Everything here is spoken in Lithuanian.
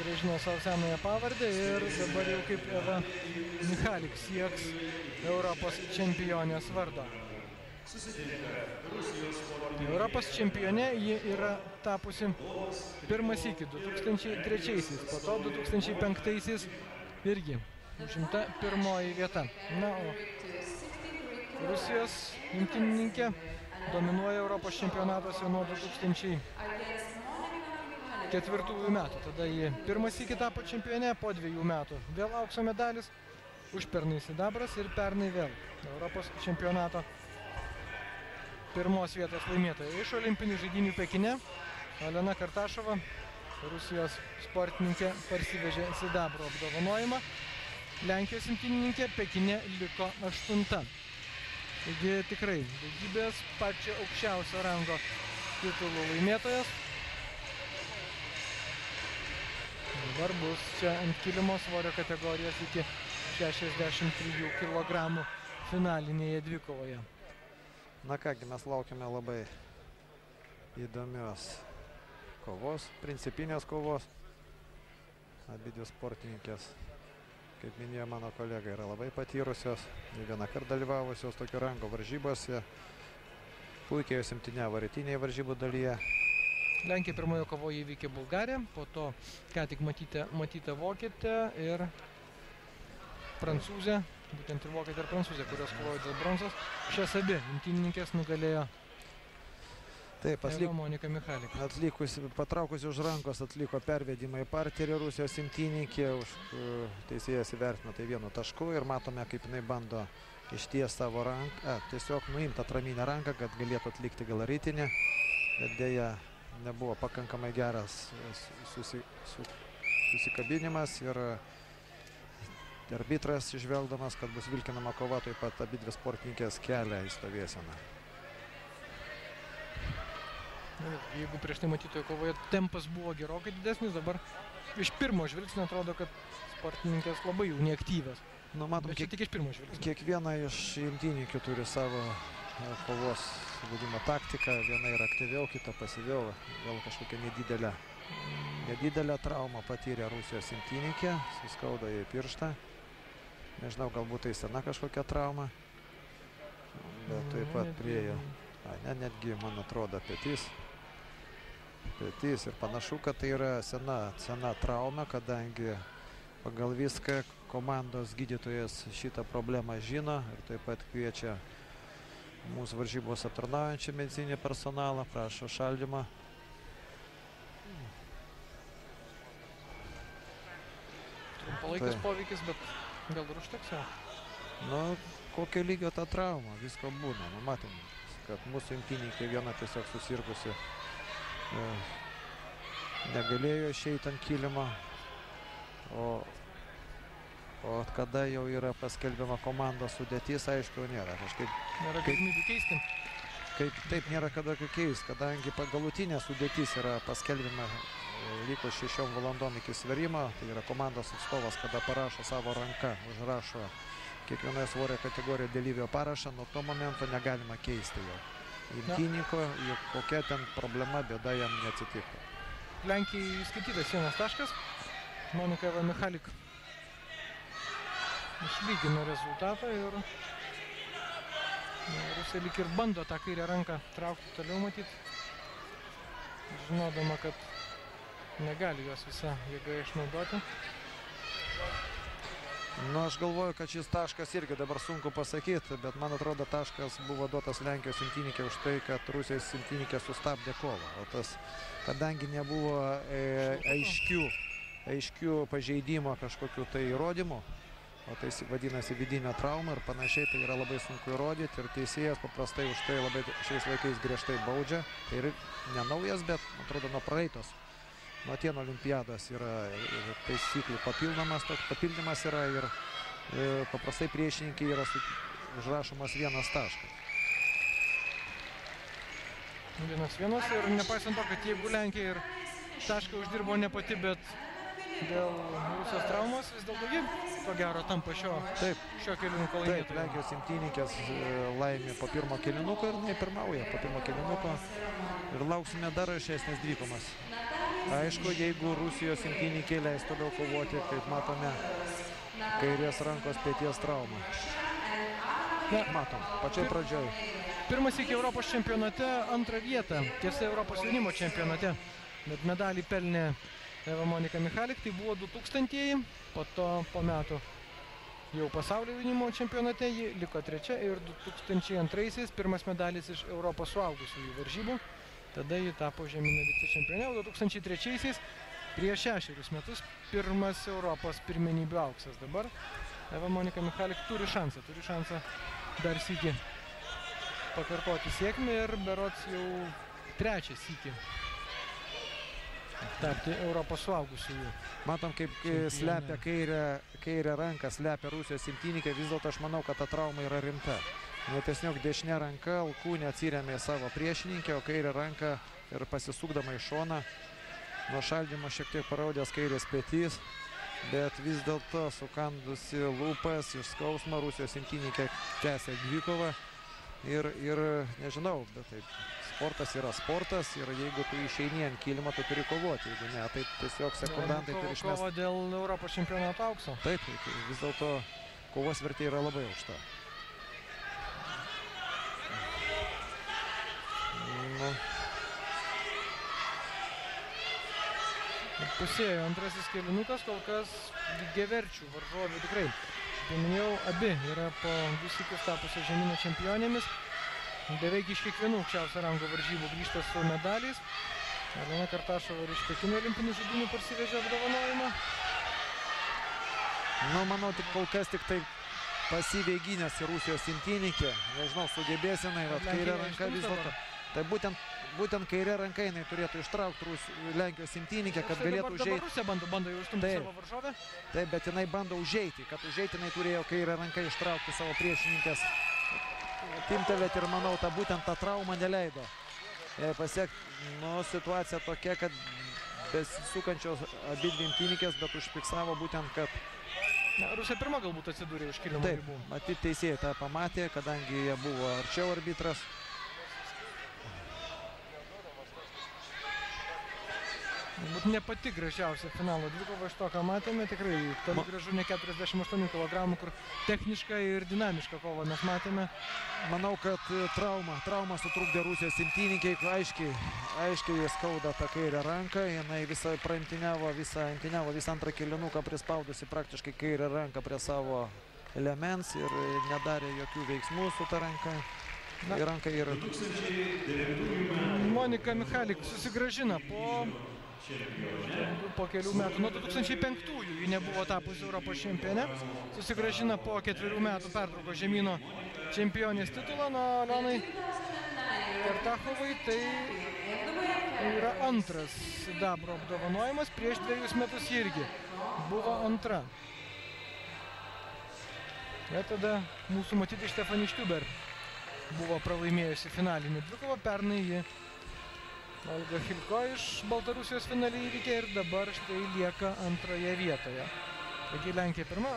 sugrąžino savo senąją pavardę ir dabar jau kaip Eva Michalik sieks Europos čempionės vardo. Europos čempione ji yra tapusi pirmas iki 2003-aisiais, po to 2005-aisiais irgi užimta pirmoji vieta. Na, o Rusijos imtynininkė dominuoja Europos čempionatuose nuo 2004 metų. Tada ji pirmas iki tapo čempione, po 2 metų vėl aukso medalis, užpernai sidabras ir pernai vėl Europos čempionato pirmos vietos laimėtoja. Iš olimpinių žaidynių Pekine Alena Kartašova, Rusijos sportininkė, parsivežė sidabro apdovanojimą. Lenkijos imtynininkė Pekine liko 8. Taigi tikrai daugybės pačio aukščiausio rango titulų laimėtojas. Dabar bus čia ant kilimo svorio kategorijos iki 63 kg finalinėje dvikovoje. Na kągi, mes laukiame labai įdomios kovos, principinės kovos. Abidvi sportininkės, kaip minėjo mano kolega, yra labai patyrusios, ne vieną kartą dalyvavusios tokio rango varžybose. Puikiai jos imtyniavo rytinėje varžybų dalyje. Lenkija pirmojo kovoje įveikė Bulgariją, po to ką tik matyta vokietė ir prancūzė, būtent ir vokietė ir prancūzė, kurios kovojo dėl bronzos. Šias abi imtynininkės nugalėjo Eva Monika Michalik. Patraukusi už rankos atliko pervedimą į parterį Rusijos imtynininkė, teisėjas įvertino tai 1 tašku ir matome, kaip jinai bando išties savo ranką, tiesiog nuimti atraminę ranką, kad galėtų atlikti gal rytinį, bet dėja nebuvo pakankamai geras susikabinimas ir arbitras, išvelgdamas, kad bus vilkinama kova, taip pat abidvi sportininkės kelia į stovėseną. Jeigu prieš tai matytojo kovoje tempas buvo gerokai didesnis, dabar iš pirmo žvilgsnio atrodo, kad sportininkės labai jau neaktyvios. Nu, matom, tik iš pirmo žvilgsnio. Kiekviena iš imtynininkių turi savo kovos vedimo taktiką. Viena yra aktyviau, kita pasyviau. Gal kažkokia nedidelė trauma patyrė Rusijos imtynininkė, suskaudo į pirštą. Nežinau, galbūt tai sena kažkokia trauma, bet taip pat priejo. Netgi, man atrodo, petys ir panašu, kad tai yra sena trauma, kadangi pagal viską komandos gydytojas šitą problemą žino ir taip pat kviečia mūsų varžybos aptarnaujančią medicininį personalą, prašo šaldymą. Trumpalaikis poveikis, bet gal ir užteks jau? Nu, kokio lygio ta trauma, visko būna. Matom, kad mūsų imtynininkė viena tiesiog susirgusi negalėjo išeiti ant kilimo, o kada jau yra paskelbiama komandos sudėtis, aišku, nėra. Nėra galimybių keisti. Taip, nėra kada keisti, kadangi galutinė sudėtis yra paskelbiama likus 6 valandom iki svėrimo, tai yra komandos atstovas, kada parašo savo ranką, užrašo kiekvienoje svorio kategorijoje dalyvio parašą, nuo to momento negalima keisti jo. Imtynininko, kokia ten problema, bėda jam neatsitiko. Lenkijai įskaitytas 1 taškas. Monika Eva Michalik išlygino rezultatą ir Rusija lyg ir bando tą kairę ranką traukti toliau matyti, žinodama, kad negali jos visą jėgą išnaudoti. Nu, aš galvoju, kad šis taškas irgi dabar sunku pasakyti, bet man atrodo taškas buvo duotas Lenkijos imtynininkė už tai, kad Rusijos imtynininkė sustabdė kovą. O tas, kadangi nebuvo aiškių pažeidimo kažkokių tai įrodymų, o tai vadinasi vidinė trauma ir panašiai, tai yra labai sunku įrodyti ir teisėjas paprastai už tai labai šiais laikais griežtai baudžia. Tai ir nenaujas, bet atrodo nuo praeitos. Nuo Atėnų olimpiados yra taisyklių papildymas yra ir paprastai priešininkai yra užrašomas 1 taškas. 1-1 ir nepaisant to, kad jeigu Lenkija ir tašką uždirbo ne pati, bet dėl Rusijos traumos vis dėlto ji, ko gero, tampa šio kėlinuko laimėtoju. Taip, Lenkijos imtynininkės laimė po pirmo kėlinuko ir nepirmauja po pirmo kėlinuko ir lauksime dar aršesnės dvikovos. Aišku, jeigu Rusijos imtynininkai leis toliau kovoti, kaip matome, kairės rankos peties trauma. Matom, pačioj pradžioj. Pirmas iki Europos čempionate, antrą vietą, tiesa Europos jaunimo čempionate, bet medalį pelnė Eva Monika Michalik, tai buvo 2000-ieji, po to po metų jau pasaulio jaunimo čempionate ji liko trečia ir 2002-aisiais pirmas medalis iš Europos suaugusiųjų varžybų, tada ji tapo žemyno vicečempionė, o 2003-aisiais prieš 6 metus pirmas Europos pirmenybių auksas. Dabar Eva Monika Michalik turi šansą dar sykį pakartoti sėkmę ir berods jau trečią sykį tapti Europos suaugusiųjų. Matom, kaip slepia kairę ranką, slepia Rusijos imtynininkai. Vis dėlto aš manau, kad ta trauma yra rimta. Tiesiog dešinė ranka alkūnė atsiremė savo priešininkę, o kairę ranką ir pasisukdama į šoną nuo šaldymo šiek tiek paraudęs kairės petys, bet vis dėlto sukandusi lūpas iš skausmo Rusijos imtynininkė tęsia dvikovą ir nežinau, bet taip, sportas yra sportas ir jeigu tu išeini ant kilimo, tu turi kovoti, jeigu ne, tai tiesiog sekundantai turi išmesti. Kova dėl Europos čempionato aukso. Taip, vis dėlto kovos vertė yra labai aukšta. Pusėjo antrasis kėlinukas, kol kas lygiaverčių varžovių tikrai. Kaip minėjau, abi yra po visykius tapusios žemyno čempionėmis. Beveik iš kiekvienų aukščiausio rango varžybų grįžta su medaliais. Alena Kartašova iš Pekino olimpinių žaidynių parsivežė apdovanojimą. Manau, kol kas tik tai pasyviai gynėsi Rusijos imtynininkė. Nežinau, sugebės jinai, kairė ranka vis dėlto. Tai būtent kairė ranka jinai turėtų ištraukti Lenkijos imtynininkę, kad galėtų užeiti. Dabar Rusija bando jau išstumti savo varžovę. Taip, bet jinai bando užeiti. Kad užeiti jinai turėjo kairę ranką ištraukti savo priešininkės. Timtelėt ir manau, būtent ta trauma neleido pasiekti. Situacija tokia, kad besisukančios abidvi imtynininkės, bet užfiksavo būtent, kad... Rusija pirma galbūt atsidūrė už kilimo ribų. Taip, matyt teisėjai tą pamatė, kadangi jie buvo arčiau arbitras. Būt ne pati gražiausia finalo dvikova iš to, ką matėme. Tikrai toli gražu ne 48 kg, kur technišką ir dinamišką kovą mes matėme. Manau, kad trauma sutrukdė Rusijos imtynininkai. Aiškiai jie skauda tą kairę ranką. Jinai praimtyniavo visą antrą kėlinuką, prispaudusi praktiškai kairę ranką prie savo elements ir nedarė jokių veiksmų su ta ranka. Monika Michalik susigrąžina po kelių metų. Nuo 2005-ųjų ji nebuvo tapusi Europos čempionė. Susigrąžina po 4 metų pertraukos žemyno čempionės titulą. Nuo Alenai Kartašovai tai yra antras sidabro apdovanojimas. Prieš 2 metus irgi buvo antra. Ir tada mūsų matyti Štefani Štiuber buvo pralaimėjusi finalinį dvikovą. Pernai ji Olga Hilko iš Baltarusijos finale įveikė ir dabar štai lieka antroje vietoje. Taigi Lenkija pirma,